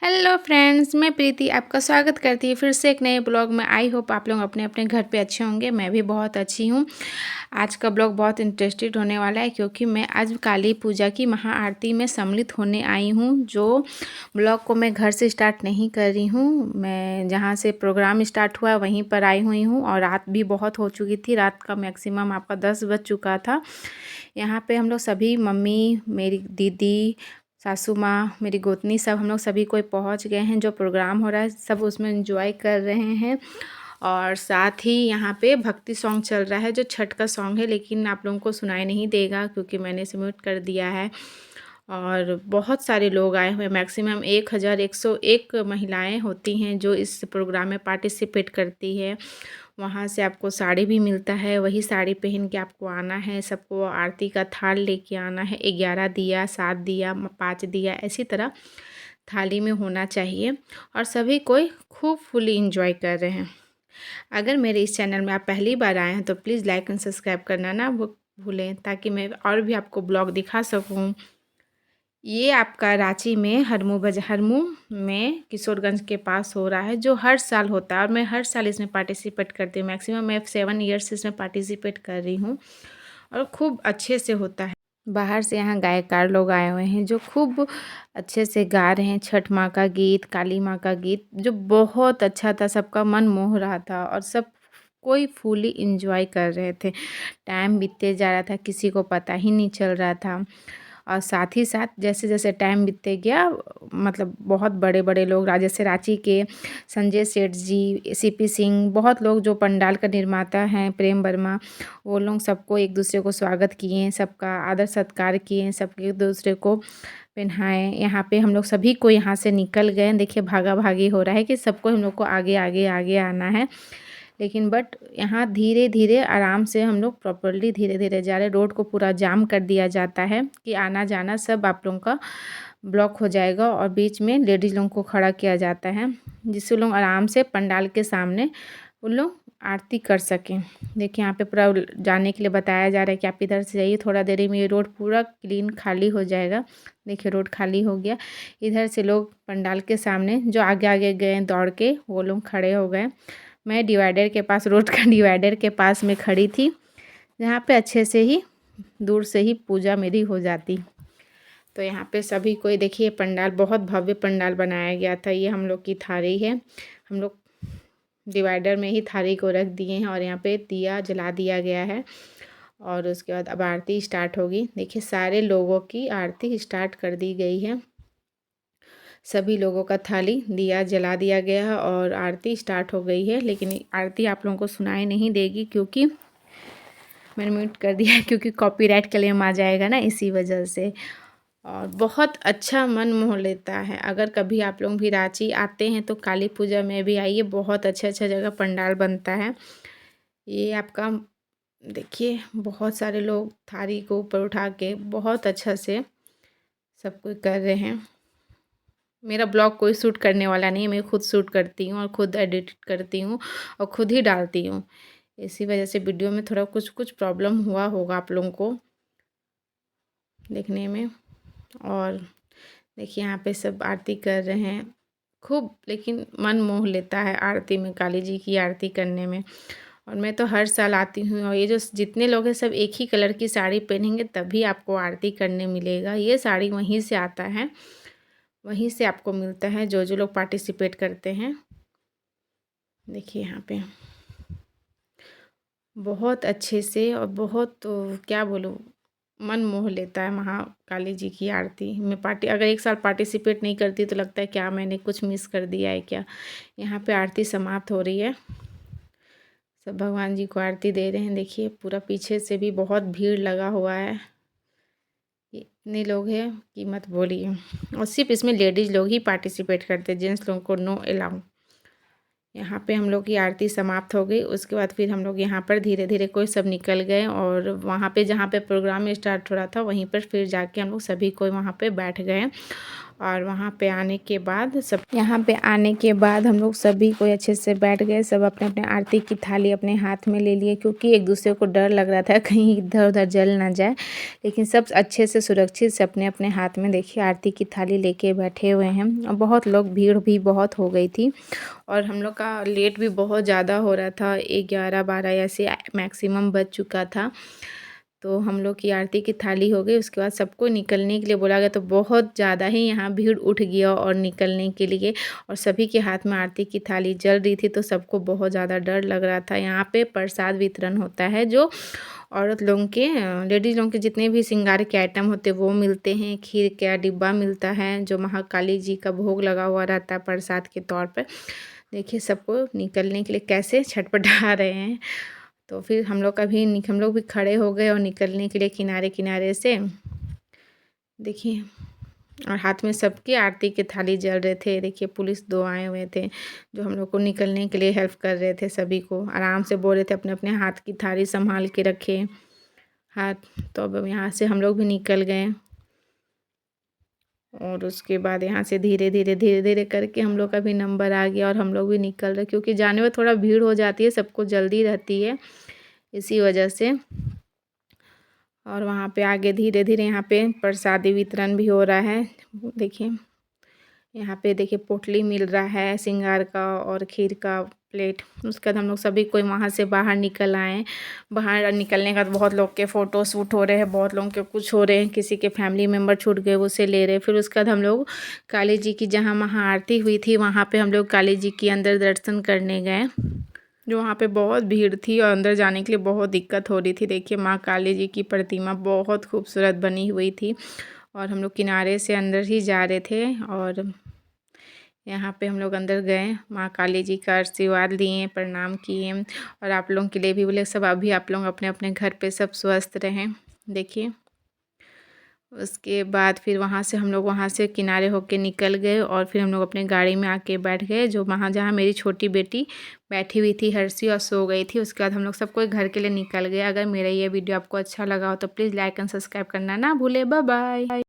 Hello friends, मैं प्रीति आपका स्वागत करती हूँ फिर से एक नए ब्लॉग में। आई होप आप लोग अपने अपने घर पे अच्छे होंगे। मैं भी बहुत अच्छी हूँ। आज का ब्लॉग बहुत इंटरेस्टेड होने वाला है क्योंकि मैं आज काली पूजा की महाआरती में सम्मिलित होने आई हूँ। जो ब्लॉग को मैं घर से स्टार्ट नहीं कर रही हूँ, मैं जहाँ से प्रोग्राम स्टार्ट हुआ वहीं पर आई हुई हूँ। और रात भी बहुत हो चुकी थी, रात का मैक्सिमम आपका 10 बज चुका था। यहाँ पे हम लोग सभी, मम्मी, मेरी दीदी, सासू माँ, मेरी गोतनी, सब हम लोग सभी कोई पहुँच गए हैं। जो प्रोग्राम हो रहा है सब उसमें एंजॉय कर रहे हैं। और साथ ही यहाँ पे भक्ति सॉन्ग चल रहा है जो छठ का सॉन्ग है, लेकिन आप लोगों को सुनाई नहीं देगा क्योंकि मैंने इसे म्यूट कर दिया है। और बहुत सारे लोग आए हुए, मैक्सिमम 1101 महिलाएं होती हैं जो इस प्रोग्राम में पार्टिसिपेट करती है। वहाँ से आपको साड़ी भी मिलता है, वही साड़ी पहन के आपको आना है। सबको आरती का थाल लेके आना है। 11 दिया, 7 दिया, 5 दिया, ऐसी तरह थाली में होना चाहिए। और सभी कोई खूब फुली इंजॉय कर रहे हैं। अगर मेरे इस चैनल में आप पहली बार आए हैं तो प्लीज़ लाइक एंड सब्सक्राइब करना ना भूलें, ताकि मैं और भी आपको ब्लॉग दिखा सकूं। ये आपका रांची में हरमू में किशोरगंज के पास हो रहा है, जो हर साल होता है। और मैं हर साल इसमें पार्टिसिपेट करती हूँ। मैक्सिमम मैं 7 ईयर्स इसमें पार्टिसिपेट कर रही हूँ और खूब अच्छे से होता है। बाहर से यहाँ गायकार लोग आए हुए हैं जो खूब अच्छे से गा रहे हैं छठ माँ का गीत, काली माँ का गीत, जो बहुत अच्छा था। सबका मन मोह रहा था और सब कोई फुली इंजॉय कर रहे थे। टाइम बीतते जा रहा था, किसी को पता ही नहीं चल रहा था। और साथ ही साथ जैसे जैसे टाइम बीतते गया, मतलब बहुत बड़े बड़े लोग, जैसे रांची के संजय सेठ जी, सीपी सिंह, बहुत लोग जो पंडाल का निर्माता हैं, प्रेम वर्मा, वो लोग सबको एक दूसरे को स्वागत किए, सबका आदर सत्कार किए, सबके एक दूसरे को पहनाए। यहाँ पे हम लोग सभी को यहाँ से निकल गए। देखिए भागा भागी हो रहा है कि सबको हम लोग को आगे आगे आगे आना है। लेकिन बट यहाँ धीरे धीरे आराम से हम लोग प्रॉपरली धीरे धीरे जा रहे। रोड को पूरा जाम कर दिया जाता है कि आना जाना सब आप लोगों का ब्लॉक हो जाएगा। और बीच में लेडीज़ लोगों को खड़ा किया जाता है जिससे लोग आराम से पंडाल के सामने उन लोग आरती कर सकें। देखिए यहाँ पे पूरा जाने के लिए बताया जा रहा है कि आप इधर से जाइए, थोड़ा देर में ये रोड पूरा क्लीन खाली हो जाएगा। देखिए रोड खाली हो गया। इधर से लोग पंडाल के सामने जो आगे आगे गए दौड़ के, वो लोग खड़े हो गए। मैं डिवाइडर के पास, रोड का डिवाइडर के पास में खड़ी थी, जहाँ पे अच्छे से ही दूर से ही पूजा मेरी हो जाती। तो यहाँ पे सभी कोई, देखिए पंडाल, बहुत भव्य पंडाल बनाया गया था। ये हम लोग की थाली है, हम लोग डिवाइडर में ही थाली को रख दिए हैं और यहाँ पे दिया जला दिया गया है। और उसके बाद अब आरती स्टार्ट होगी। देखिए सारे लोगों की आरती स्टार्ट कर दी गई है। सभी लोगों का थाली दिया जला दिया गया है और आरती स्टार्ट हो गई है। लेकिन आरती आप लोगों को सुनाई नहीं देगी क्योंकि मैंने म्यूट कर दिया है, क्योंकि कॉपीराइट क्लेम आ जाएगा ना, इसी वजह से। और बहुत अच्छा मन मोह लेता है। अगर कभी आप लोग भी रांची आते हैं तो काली पूजा में भी आइए, बहुत अच्छा अच्छा जगह पंडाल बनता है। ये आपका देखिए बहुत सारे लोग थाली को ऊपर उठा के बहुत अच्छा से सब कुछ कर रहे हैं। मेरा ब्लॉग कोई शूट करने वाला नहीं है, मैं खुद शूट करती हूँ और खुद एडिट करती हूँ और खुद ही डालती हूँ। इसी वजह से वीडियो में थोड़ा कुछ कुछ प्रॉब्लम हुआ होगा आप लोगों को देखने में। और देखिए यहाँ पे सब आरती कर रहे हैं खूब, लेकिन मन मोह लेता है आरती में, काली जी की आरती करने में। और मैं तो हर साल आती हूँ। और ये जो जितने लोग हैं सब एक ही कलर की साड़ी पहनेंगे तभी आपको आरती करने मिलेगा। ये साड़ी वहीं से आता है, वहीं से आपको मिलता है, जो जो लोग पार्टिसिपेट करते हैं। देखिए यहाँ पे बहुत अच्छे से और बहुत, तो क्या बोलूँ, मन मोह लेता है महाकाली जी की आरती में। अगर एक साल पार्टिसिपेट नहीं करती तो लगता है क्या मैंने कुछ मिस कर दिया है क्या। यहाँ पे आरती समाप्त हो रही है, सब भगवान जी को आरती दे रहे हैं। देखिए पूरा पीछे से भी बहुत भीड़ लगा हुआ है, इतने लोग हैं कि मत बोलिए। और सिर्फ इसमें लेडीज़ लोग ही पार्टिसिपेट करते हैं, जेंट्स लोगों को नो अलाउ। यहाँ पे हम लोग की आरती समाप्त हो गई। उसके बाद फिर हम लोग यहाँ पर धीरे धीरे कोई सब निकल गए और वहाँ पे जहाँ पे प्रोग्राम स्टार्ट हो रहा था वहीं पर फिर जाके हम लोग सभी कोई वहाँ पे बैठ गए। और वहाँ पे आने के बाद हम लोग सभी कोई अच्छे से बैठ गए। सब अपने अपने आरती की थाली अपने हाथ में ले लिए, क्योंकि एक दूसरे को डर लग रहा था कहीं इधर उधर जल ना जाए। लेकिन सब अच्छे से सुरक्षित से अपने अपने हाथ में देखिए आरती की थाली लेके बैठे हुए हैं। और बहुत लोग, भीड़ भी बहुत हो गई थी और हम लोग का लेट भी बहुत ज़्यादा हो रहा था। 11-12 ऐसे मैक्सिमम बज चुका था। तो हम लोग की आरती की थाली हो गई। उसके बाद सबको निकलने के लिए बोला गया, तो बहुत ज़्यादा ही यहाँ भीड़ उठ गया और निकलने के लिए। और सभी के हाथ में आरती की थाली जल रही थी, तो सबको बहुत ज़्यादा डर लग रहा था। यहाँ पे प्रसाद वितरण होता है, जो औरत लोगों के, लेडीज़ लोगों के जितने भी श्रृंगार के आइटम होते हैं वो मिलते हैं। खीर का डिब्बा मिलता है, जो महाकाली जी का भोग लगा हुआ रहता है प्रसाद के तौर पर। देखिए सबको निकलने के लिए कैसे छटपटा रहे हैं। तो फिर हम लोग भी खड़े हो गए और निकलने के लिए किनारे किनारे से। देखिए, और हाथ में सबके आरती के थाली जल रहे थे। देखिए पुलिस 2 आए हुए थे, जो हम लोग को निकलने के लिए हेल्प कर रहे थे। सभी को आराम से बोल रहे थे अपने अपने हाथ की थाली संभाल के रखें हाथ। तो अब यहाँ से हम लोग भी निकल गए। और उसके बाद यहाँ से धीरे धीरे करके हम लोग का भी नंबर आ गया और हम लोग भी निकल रहे, क्योंकि जाने में थोड़ा भीड़ हो जाती है, सबको जल्दी रहती है इसी वजह से। और वहाँ पे आगे धीरे धीरे यहाँ पे प्रसादी वितरण भी हो रहा है। देखिए यहाँ पे देखिए पोटली मिल रहा है श्रृंगार का और खीर का प्लेट। उसके बाद हम लोग सभी कोई वहाँ से बाहर निकल आए। बाहर निकलने के बाद बहुत लोग के फ़ोटो शूट हो रहे हैं, बहुत लोगों के कुछ हो रहे हैं, किसी के फैमिली मेम्बर छूट गए उसे ले रहे। फिर उसके बाद हम लोग काली जी की जहाँ महाआरती हुई थी वहाँ पे हम लोग काली जी के अंदर दर्शन करने गए, जो वहाँ पे बहुत भीड़ थी और अंदर जाने के लिए बहुत दिक्कत हो रही थी। देखिए माँ काली जी की प्रतिमा बहुत खूबसूरत बनी हुई थी और हम लोग किनारे से अंदर ही जा रहे थे। और यहाँ पे हम लोग अंदर गए, माँ काली जी का आशीर्वाद लिए, प्रणाम किए। और आप लोगों के लिए भी बोले सब अभी आप लोग अपने अपने घर पे सब स्वस्थ रहें। देखिए उसके बाद फिर हम लोग वहाँ से किनारे होके निकल गए और फिर हम लोग अपने गाड़ी में आके बैठ गए, जो वहाँ जहाँ मेरी छोटी बेटी बैठी हुई थी हर्षी, और सो गई थी। उसके बाद हम लोग सब कोई घर के लिए निकल गए। अगर मेरा ये वीडियो आपको अच्छा लगा हो तो प्लीज़ लाइक एंड सब्सक्राइब करना ना भूले। Bye bye.